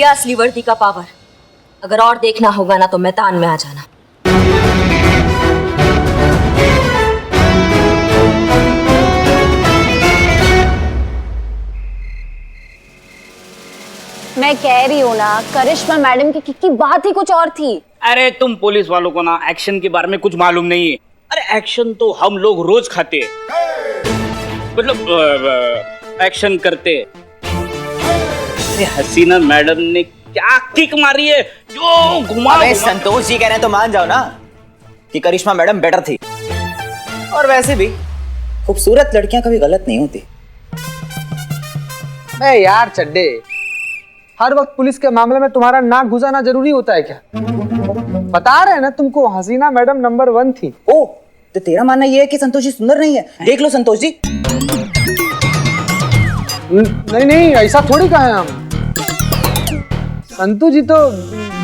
लिया असली वर्दी का पावर। अगर और देखना होगा ना तो मैदान में आ जाना। मैं कह रही हूँ ना, करिश्मा मैडम की बात ही कुछ और थी। अरे तुम पुलिस वालों को ना एक्शन के बारे में कुछ मालूम नहीं है। अरे एक्शन तो हम लोग रोज खाते हैं, मतलब एक्शन करते हैं। अरे हसीना मैडम ने क्या किक मारी है जो घुमा। अबे संतोष जी कह रहे हैं तो मान जाओ ना कि करिश्मा मैडम बेटर थी। और वैसे भी खूबसूरत लड़कियां कभी गलत नहीं होती। अरे यार चड्डे, हर वक्त पुलिस के मामले में तुम्हारा नाक घुसाना जरूरी होता है क्या? बता रहे हैं ना तुमको, हसीना मैडम नंबर 1 थी। ओ, तो तेरा मानना ये है कि संतोष जी सुंदर नहीं है? देख लो संतोष जी। नहीं, ऐसा थोड़ी कहा है हम। संतू जी तो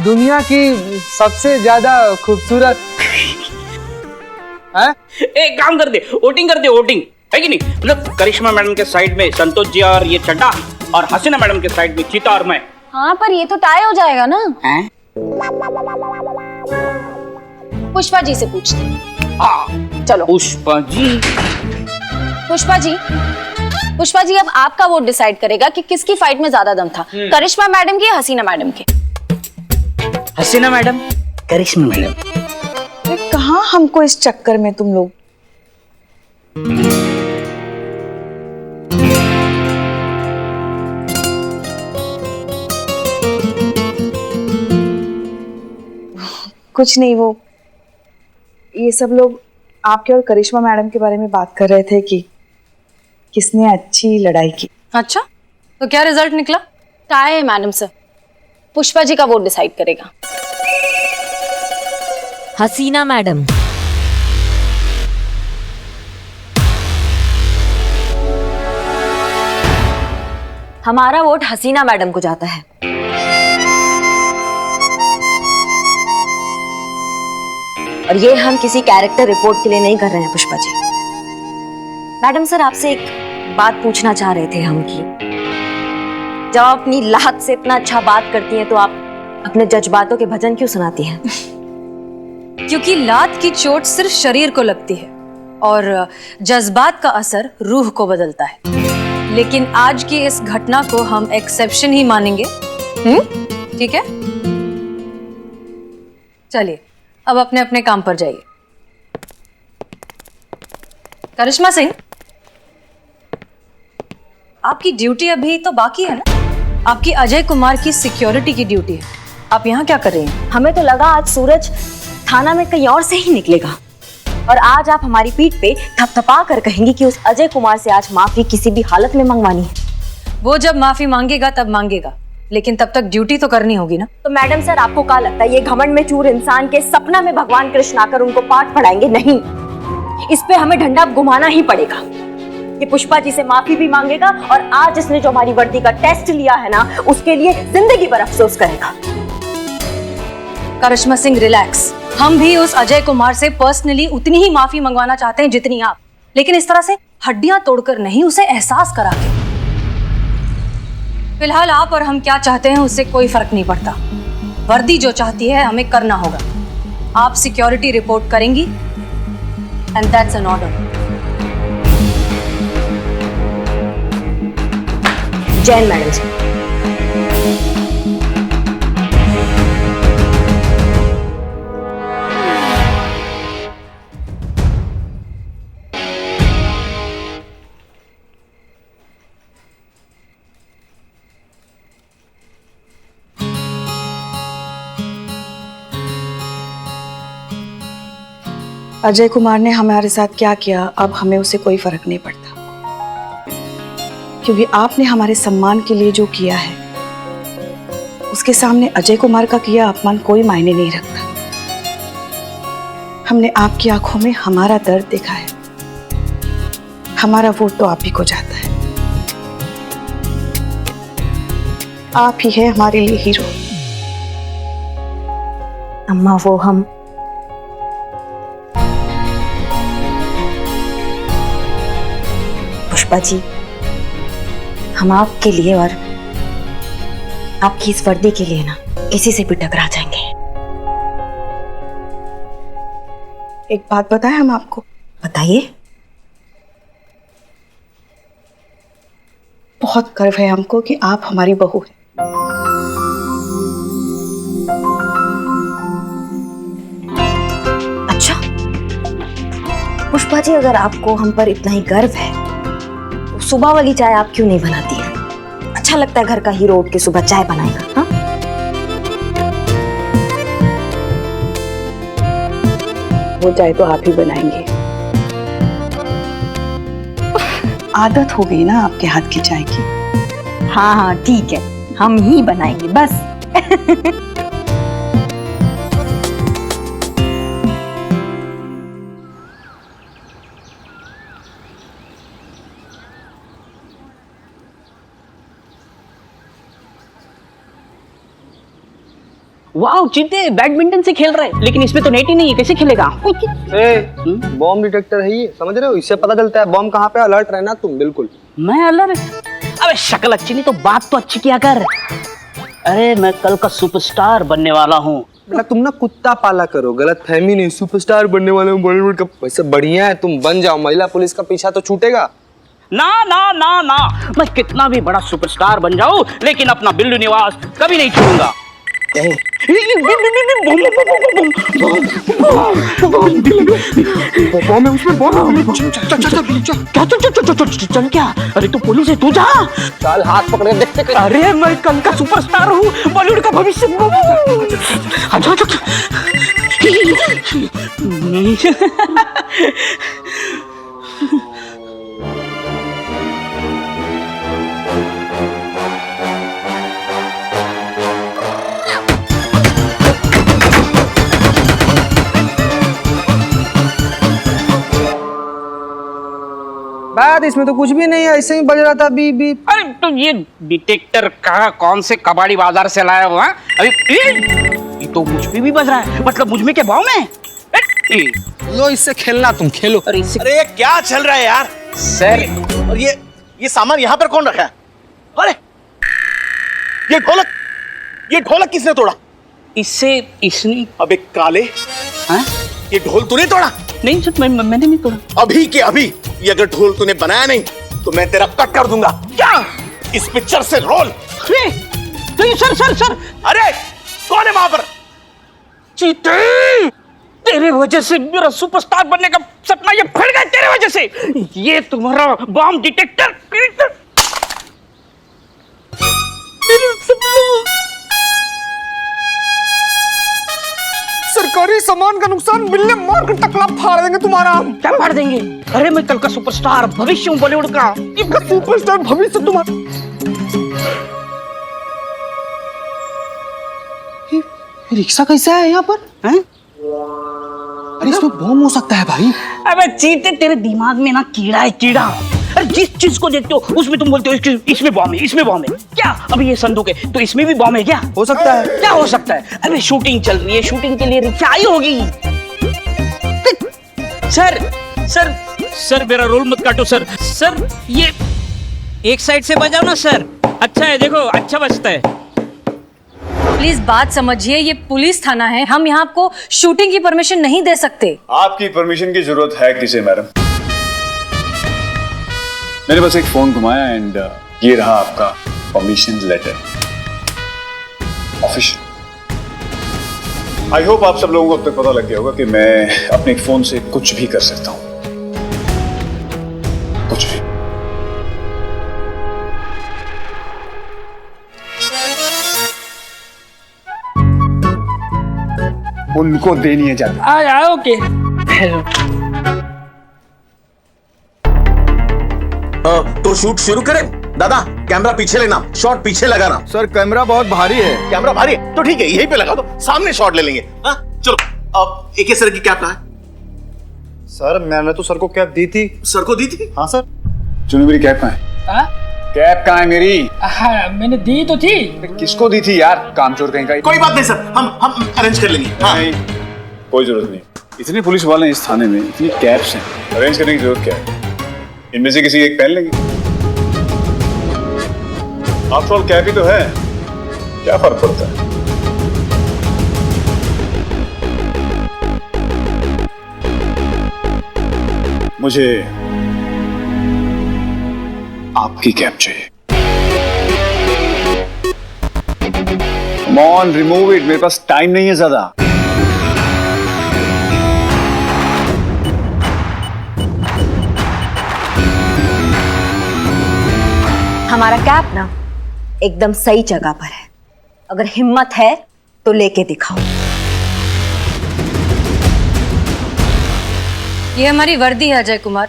दुनिया की सबसे ज्यादा खूबसूरत है। एक काम कर दे, वोटिंग कर दे, वोटिंग है कि नहीं? मतलब करिश्मा मैडम के साइड में संतोष जी और ये चड्डा, और हसीना मैडम के साइड में चीता और मैं। हाँ, पर ये तो टाई हो जाएगा ना। हैं? पुष्पा जी से पूछते हैं। हाँ चलो पुष्पा जी। पुष्पा जी अब आपका वोट डिसाइड करेगा कि किसकी फाइट में ज्यादा दम था, करिश्मा मैडम की या हसीना मैडम के। हसीना मैडम, करिश्मा मैडम। कहाँ हमको इस चक्कर में तुम लोग। कुछ नहीं, वो ये सब लोग आपके और करिश्मा मैडम के बारे में बात कर रहे थे कि किसने अच्छी लड़ाई की। अच्छा, तो क्या रिजल्ट निकला? टाई है मैडम सर। पुष्पा जी का वोट डिसाइड करेगा। हसीना मैडम। हमारा वोट हसीना मैडम को जाता है। और ये हम किसी कैरेक्टर रिपोर्ट के लिए नहीं कर रहे हैं पुष्पा जी। मैडम सर, आपसे एक बात पूछना चाह रहे थे हम कि जब आप अपनी लात से इतना अच्छा बात करती हैं तो आप अपने जज्बातों के भजन क्यों सुनाती हैं? क्योंकि लात की चोट सिर्फ शरीर को लगती है और जज्बात का असर रूह को बदलता है। लेकिन आज की इस घटना को हम एक्सेप्शन ही मानेंगे। ठीक है, चलिए अब अपने अपने काम पर जाइए। करिश्मा सिंह, आपकी ड्यूटी अभी तो बाकी है ना? आपकी अजय कुमार की सिक्योरिटी की ड्यूटी है। आप यहाँ क्या कर रही हैं? हमें तो लगा आज सूरज थाना में कहीं और से ही निकलेगा, और आज आप हमारी पीठ पे थपथपा कर कहेंगी कि उस अजय कुमार से आज माफी किसी भी हालत में मंगवानी है। वो जब माफी मांगेगा तब मांगेगा, लेकिन तब तक ड्यूटी तो करनी होगी ना। तो मैडम सर, आपको क्या लगता है ये घमंड में चूर इंसान के सपना में भगवान कृष्ण आकर उनको पाठ पढ़ाएंगे? नहीं, इस पे हमें डंडा घुमाना ही पड़ेगा। ये पुष्पा जी से माफी भी मांगेगा और आज इसने जो हमारी वर्दी का टेस्ट लिया है ना, उसके लिए जिंदगी भर अफसोस करेगा। करिश्मा सिंह रिलैक्स। हम भी उस अजय कुमार से पर्सनली उतनी ही माफी मंगवाना चाहते हैं जितनी आप, लेकिन इस तरह से हड्डियां तोड़कर नहीं, उसे एहसास करा के। फिलहाल आप और हम क्या चाहते हैं उससे कोई फर्क नहीं पड़ता। वर्दी जो चाहती है हमें करना होगा। आप सिक्योरिटी रिपोर्ट करेंगी and that's an order. Jain madam ji. Ajay Kumar ने हमारे साथ क्या किया अब हमें उसे कोई फर्क नहीं पड़ता, क्योंकि आपने हमारे सम्मान के लिए जो किया है उसके सामने अजय कुमार का किया अपमान कोई मायने नहीं रखता। हमने आपकी आंखों में हमारा दर्द देखा है। हमारा वोट तो आप ही को जाता है। आप ही है हमारे लिए हीरो। अम्मा, वो हम पुष्पा जी, हम आपके लिए और आपकी इस वर्दी के लिए ना किसी से भी टकरा जाएंगे। एक बात बताएं हम आपको? बताइए। बहुत गर्व है हमको कि आप हमारी बहू हैं। अच्छा पुष्पा जी, अगर आपको हम पर इतना ही गर्व है तो सुबह वाली चाय आप क्यों नहीं बनाती है? अच्छा लगता है घर का हीरो उठ के सुबह चाय बनाएगा। हाँ, वो चाय तो आप ही बनाएंगे। आदत हो गई ना आपके हाथ की चाय की। हाँ हाँ ठीक है, हम ही बनाएंगे बस। वाह चीते बैडमिंटन से खेल रहे हैं, लेकिन इसमें तो नेट ही नहीं है, कैसे खेलेगा? बॉम्ब डिटेक्टर है ये, समझ रहे हो? इससे पता चलता है बॉम्ब कहाँ पे। अलर्ट रहना तुम बिल्कुल। मैं अलर्ट? अबे शक्ल अच्छी नहीं तो बात तो अच्छी किया कर। अरे मैं कल का सुपरस्टार बनने वाला हूँ। बेटा तुम ना कुत्ता पाला करो, गलत फहमी नहीं। सुपरस्टार बनने वाले हूँ बॉलीवुड का। वैसे बढ़िया है, तुम बन जाओ, महिला पुलिस का पीछा तो छूटेगा। ना ना ना ना, मैं कितना भी बड़ा सुपरस्टार बन जाऊं लेकिन अपना बिल्लू निवास कभी नहीं छोड़ूंगा। चल क्या? अरे तू पुलिस है, तू जा। चल हाथ पकड़े देखते। अरे मैं कल का सुपरस्टार हूँ, बॉलीवुड का भविष्य। बात इसमें तो कुछ भी नहीं है, ऐसे ही बज रहा था बीप बीप। अरे तो ये डिटेक्टर का कौन से कबाड़ी बाजार से लाया हुआ? अरे ये तो मुझ पे भी बज रहा है, मतलब मुझ में क्या भाव में? लो इससे खेलना, तुम खेलो। अरे इससे अरे ये क्या चल रहा है यार? सर, और ये सामान यहाँ पर कौन रखा है? अरे ये ढोलक किसने तोड़ा? इससे इसने। अबे काले, हाँ? ये ढोल तूने तोड़ा? नहीं सर, मैंने नहीं तोड़ा। अभी के अभी ये अगर ढोल तूने बनाया नहीं तो मैं तेरा कट कर दूंगा। क्या? इस पिक्चर से रोल। तो ये सर। अरे कौन है वहां पर? चीते, तेरे वजह से मेरा सुपरस्टार बनने का सपना ये फट गया, तेरे वजह से। ये तुम्हारा बॉम्ब डिटेक्टर सरकारी सामान का नुकसान, बिल्ले मार कर टकला फाड़ देंगे तुम्हारा हम। क्या फाड़ देंगे? अरे मैं कल का सुपरस्टार भविष्य हूँ बॉलीवुड का। ये सुपरस्टार भविष्य तुम्हारा। ये रिक्शा कैसा है यहाँ पर? हैं? अरे इसमें बॉम्ब हो सकता है भाई। अबे चीते, तेरे दिमाग में ना कीड़ा है, कीड़ा। अरे जिस चीज को देखते हो उसमें तुम बोलते हो इसमें बॉम्ब है, इसमें बॉम्ब है। क्या अभी ये संदूक है तो इसमें भी बॉम्ब है क्या? हो सकता है। क्या हो सकता है? अबे शूटिंग चल रही है, शूटिंग के लिए रिक्शा आई होगी। सर मेरा रोल मत काटो सर। सर ये एक साइड से बजाओ ना सर। अच्छा है, देखो अच्छा बजता है। प्लीज बात समझिए, ये पुलिस थाना है, हम यहाँ आपको शूटिंग की परमिशन नहीं दे सकते। आपकी परमिशन की जरूरत है किसे मैडम? मैंने बस एक फोन घुमाया एंड ये रहा आपका permission letter, official. I hope आप सब लोगों को अब तक पता लग गया होगा कि मैं अपने फोन से कुछ भी कर सकता हूं, कुछ भी। उनको देनी है जाता। ओके। तो शूट शुरू करें? दादा कैमरा पीछे लेना, शॉट पीछे लगाना। सर कैमरा बहुत भारी है। कैमरा भारी है तो ठीक है, यहीं पे लगा दो, सामने शॉट ले लेंगे। हाँ चलो। अब एक सर की कैप कहाँ है? सर मैंने तो सर को कैप दी थी। सर को दी थी? हाँ सर। चुनो मेरी कैप कहाँ है? कैप कहाँ है मेरी? मैंने दी तो थी। किसको दी थी यार, कामचोर कहीं का। कोई बात नहीं सर, हम अरेंज कर लेंगे। हाँ। नहीं कोई जरूरत नहीं, इतने पुलिस वाले हैं इस थाने में, इतनी कैप्स हैं, अरेंज करने की जरूरत क्या है? इनमें से किसी एक पहन लेंगे। आफ्टर ऑल कैप ही तो है, क्या फर्क पड़ता है? मुझे आपकी कैब चाहिए। Come on, remove it. मेरे पास टाइम नहीं है ज्यादा। हमारा कैब ना एकदम सही जगह पर है। अगर हिम्मत है तो लेके दिखाओ। ये हमारी वर्दी है अजय कुमार,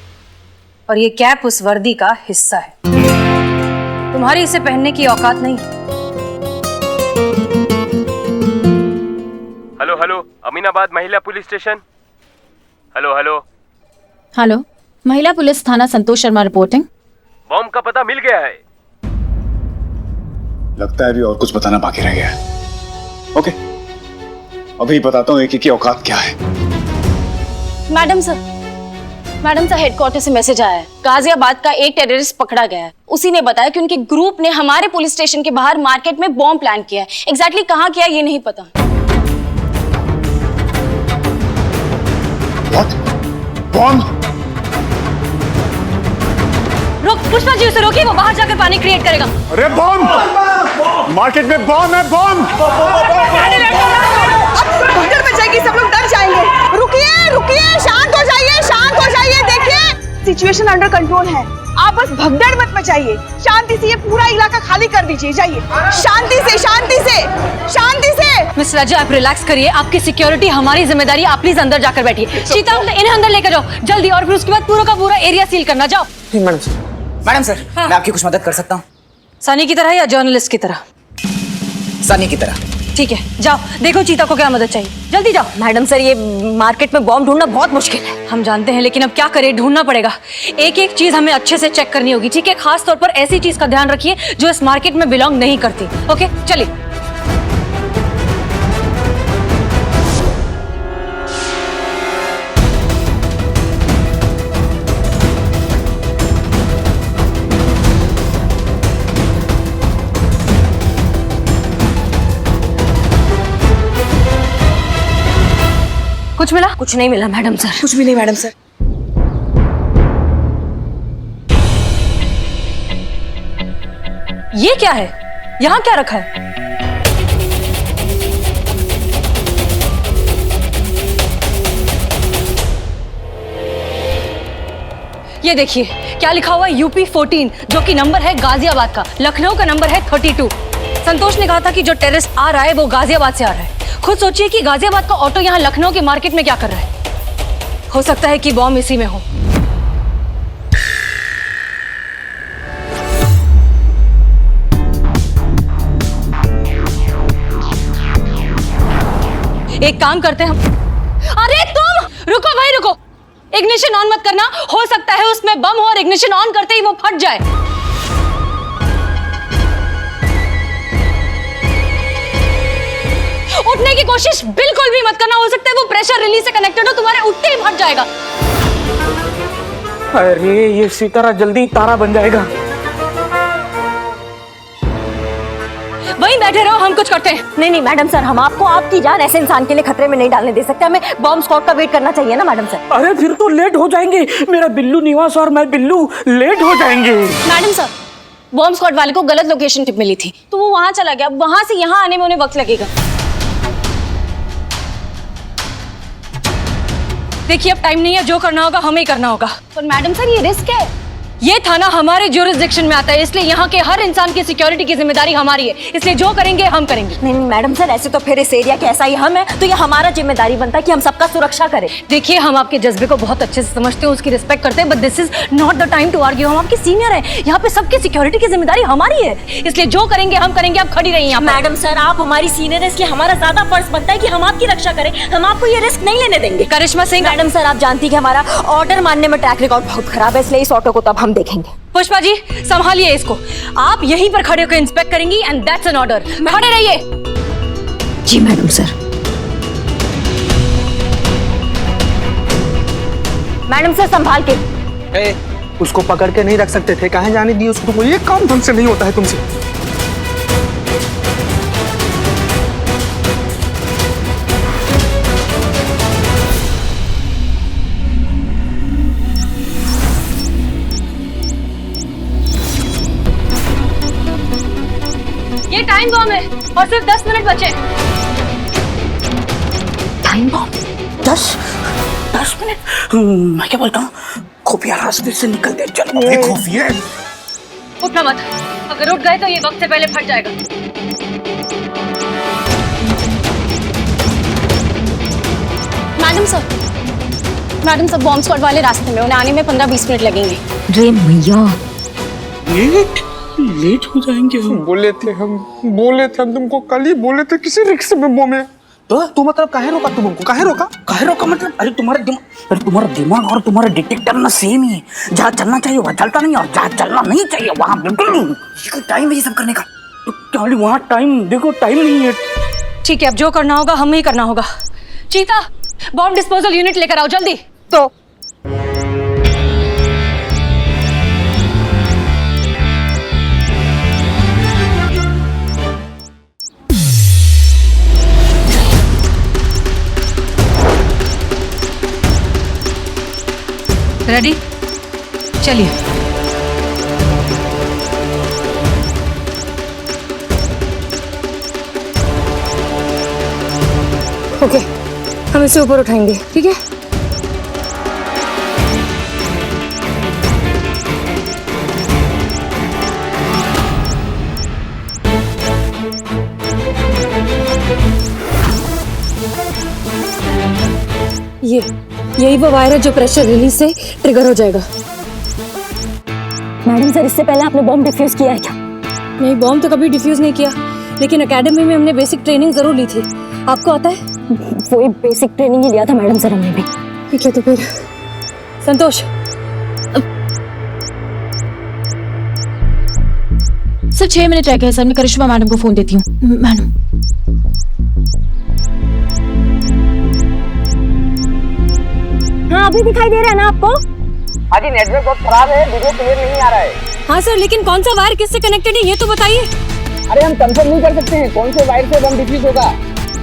और ये कैप उस वर्दी का हिस्सा है। तुम्हारी इसे पहनने की औकात नहीं। हेलो हेलो, अमीनाबाद महिला police station. Hello hello hello, महिला पुलिस थाना संतोष शर्मा रिपोर्टिंग। बॉम्ब का पता मिल गया है। लगता है अभी और कुछ बताना बाकी रह गया है। ओके, अभी बताता हूँ एक की औकात क्या है। मैडम सर हेडक्वार्टर से मैसेज आया है। गाजियाबाद का एक टेररिस्ट पकड़ा गया है। उसी ने बताया कि उनके ग्रुप ने हमारे पुलिस स्टेशन के बाहर मार्केट में बॉम्ब प्लान किया है। एग्जैक्टली कहाँ किया ये नहीं पता। बॉम्ब? रुक, पुष्पा जी उसे रोकिए, वो बाहर जाकर पानी क्रिएट करेगा। अरे बॉम्ब! मार्केट में बॉम्ब है, बॉम्ब! भगदड़ मच जाएगी, सब लोग डर जाएंगे। रुकिए रुकिए, शांत हो जाइए, शांत हो जाइए। देखिए सिचुएशन अंडर कंट्रोल है, आप बस भगदड़ मत मचाइए। शांति से ये पूरा इलाका खाली कर दीजिए। जाइए, शांति से शांति से शांति से। मिस राजा, आप रिलैक्स करिए, आपकी सिक्योरिटी हमारी जिम्मेदारी। आप प्लीज अंदर जाकर बैठिए। चीता, इन्हें अंदर लेकर जाओ जल्दी, और फिर उसके बाद पूरा का पूरा एरिया सील करना। जाओ। मैडम सर, मैं आपकी कुछ मदद कर सकता हूँ? सनी की तरह या जर्नलिस्ट की तरह? सनी की तरह। ठीक है, जाओ देखो चीता को क्या मदद चाहिए। जल्दी जाओ। मैडम सर, ये मार्केट में बॉम्ब ढूंढना बहुत मुश्किल है। हम जानते हैं, लेकिन अब क्या करें, ढूंढना पड़ेगा। एक एक चीज हमें अच्छे से चेक करनी होगी, ठीक है? खास तौर पर ऐसी चीज का ध्यान रखिए जो इस मार्केट में बिलोंग नहीं करती। ओके, चलिए। कुछ मिला? कुछ नहीं मिला मैडम सर। कुछ भी नहीं मैडम सर। ये क्या है? यहाँ क्या रखा है? ये देखिए क्या लिखा हुआ है, यूपी 14, जो कि नंबर है गाजियाबाद का। लखनऊ का नंबर है 32। संतोष ने कहा था कि जो टेररिस्ट आ रहा है वो गाजियाबाद से आ रहा है। खुद सोचिए कि गाजियाबाद का ऑटो यहाँ लखनऊ के मार्केट में क्या कर रहा है। हो सकता है कि बॉम्ब इसी में हो। एक काम करते हैं हम। अरे तुम रुको भाई, रुको। इग्निशन ऑन मत करना, हो सकता है उसमें बम हो और इग्निशन ऑन करते ही वो फट जाए। उठने की कोशिश बिल्कुल भी मत करना, हो सकता है वो प्रेशर रिलीज से कनेक्टेड हो, तुम्हारे उठते ही फट जाएगा। अरे ये सितारा जल्दी तारा बन जाएगा। वहीं बैठे रहो, हम कुछ करते हैं। नहीं मैडम सर, हम आपको आपकी जान ऐसे इंसान के लिए खतरे में नहीं डालने दे सकते। हमें बॉम्ब स्क्वाड का वेट करना चाहिए ना मैडम सर। अरे फिर तो लेट हो जाएंगे। मेरा बिल्लू निवास और मैं बिल्लू लेट हो जाएंगे। मैडम सर, बॉम्ब स्क्वाड वाले को गलत लोकेशन टिप मिली थी, तो वो वहां चला गया। वहां से यहाँ आने में उन्हें वक्त लगेगा। देखिए अब टाइम नहीं है, जो करना होगा हमें ही करना होगा। पर मैडम सर, ये रिस्क है। ये थाना हमारे ज्यूरिसडिक्शन में आता है, इसलिए यहाँ के हर इंसान की सिक्योरिटी की जिम्मेदारी हमारी है। इसलिए जो करेंगे हम करेंगे। नहीं मैडम सर, ऐसे तो फिर इस एरिया के ऐसा ही हम है, तो ये हमारा जिम्मेदारी बनता है कि हम सबका सुरक्षा करें। देखिए हम आपके जज्बे को बहुत अच्छे से समझते हैं, उसकी रिस्पेक्ट करते हैं, but this is not the time to argue. हम आपके सीनियर हैं, यहाँ पे सबकी सिक्योरिटी की जिम्मेदारी हमारी है, इसलिए जो करेंगे हम करेंगे। आप खड़ी रहिए यहाँ। मैडम सर, आप हमारी सीनियर है, इसलिए हमारा ज्यादा फर्ज बनता है कि हम आपकी रक्षा करें। हम आपको ये रिस्क नहीं लेने देंगे। करिश्मा सिंह, मैडम सर, आप जानती है कि हमारा ऑर्डर मानने में ट्रैक रिकॉर्ड बहुत खराब है, इसलिए इस ऑटो को तब हम देखेंगे। पुष्पा जी संभालिए इसको, आप यहीं पर खड़े होकर इंस्पेक्ट करेंगी एंड दैट्स एन ऑर्डर। खड़े रहिए। जी मैडम सर। मैडम सर संभाल के। उसको पकड़ के नहीं रख सकते थे, कहाँ जाने दिए उसको? ये काम ढंग से नहीं होता है तुमसे। और सिर्फ 10 मिनट बचे। Time bomb 10 minute. मैं क्या बोलता हूँ, खुफिया रास्ते से निकलते चलो। खुफिया उठना मत, अगर उठ गए तो ये वक्त से पहले फट जाएगा। मैडम सर बॉम्ब स्क्वाड वाले रास्ते में, उन्हें आने में 15-20 मिनट लगेंगे। रे मैया, लेट हो जाएंगे हम। बोले थे हम तुमको कल ही बोले थे किसी रिक्शे में बॉम्ब। तो मतलब काहे रोका तुम हमको? काहे रोका मतलब अरे तुम्हारा दिमाग और तुम्हारा डिटेक्टर ना सेम ही है। जहाँ चलना चाहिए वहाँ चलता नहीं, और जहाँ चलना नहीं चाहिए वहाँ बिल्कुल टाइम है ये सब करने का। तो क्या वहाँ टाइम देखो, टाइम नहीं है। ठीक है, अब जो करना होगा हमें ही करना होगा। चीता, बॉम्ब डिस्पोजल यूनिट लेकर आओ जल्दी। तो रेडी, चलिए। ओके, हम इसे ऊपर उठाएंगे, ठीक है? यही वो वायर है जो प्रेशर रिलीज से ट्रिगर हो जाएगा। मैडम सर, इससे पहले आपने बॉम्ब डिफ्यूज किया है क्या? नहीं, बॉम्ब तो कभी डिफ्यूज नहीं किया, लेकिन एकेडमी में हमने बेसिक ट्रेनिंग जरूर ली थी। आपको आता है? वही बेसिक ट्रेनिंग ही लिया था मैडम सर हमने भी। ठीक है, तो फिर संतोष। सर 6 मिनट रह गए सर, मैं करिश्मा मैडम को फोन देती हूँ। मैडम, हाँ अभी दिखाई दे रहा है ना आपको? अजी नेटवर्क बहुत खराब है, वीडियो क्लियर नहीं आ रहा है। हाँ सर, लेकिन कौन सा वायर किससे कनेक्टेड है ये तो बताइए। अरे हम कंफर्म नहीं कर सकते हैं कौन से वायर से बम डिफ्यूज होगा।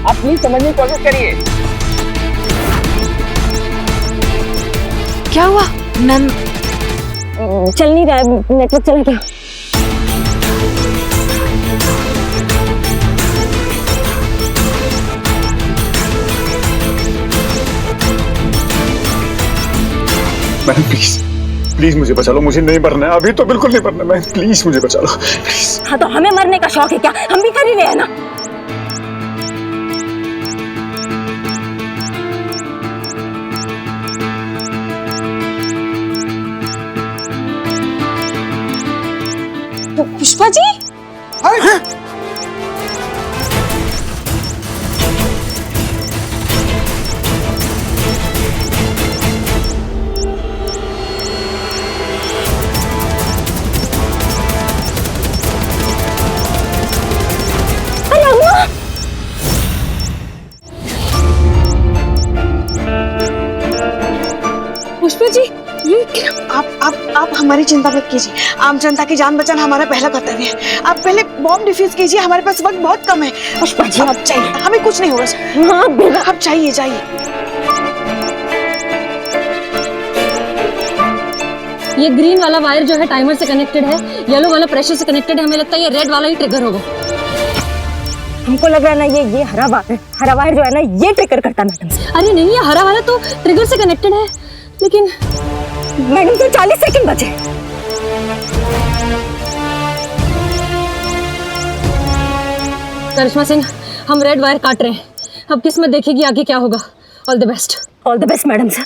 आप प्लीज समझने की कोशिश करिए। क्या हुआ मैम? चल नहीं रहा है, नेटवर्क चला क्या? मैडम प्लीज मुझे बचा लो, मुझे नहीं मरना है अभी, तो बिल्कुल नहीं मरना। मैं प्लीज मुझे बचा लो प्लीज। हाँ तो हमें मरने का शौक है क्या? हम भी कर ही रहे हैं ना। पुष्पा जी, पुष्पा जी, ये आप हमारी चिंता मत कीजिए। आम जनता की जान बचाना हमारा पहला कर्तव्य है। आप पहले बॉम्ब डिफ्यूज कीजिए, हमारे पास वक्त बहुत कम है। पुष्पा जी आप चाहिए, हमें कुछ नहीं होगा सर। हाँ बिल्कुल, आप जाइए। ये ग्रीन वाला वायर जो है टाइमर से कनेक्टेड है, येलो वाला प्रेशर से कनेक्टेड है। हमें लगता है ये रेड वाला ही ट्रिगर होगा। हमको लग रहा है ना ये हरा वायर जो है ना ये ट्रिगर करता है मैडम से। अरे नहीं, ये हरा वाला तो ट्रिगर से कनेक्टेड है, लेकिन मैडम तो 40 सेकंड बचे। करिश्मा सिंह, हम रेड वायर काट रहे हैं। अब किस्मत देखेगी आगे क्या होगा। All the best. All the best madam sir.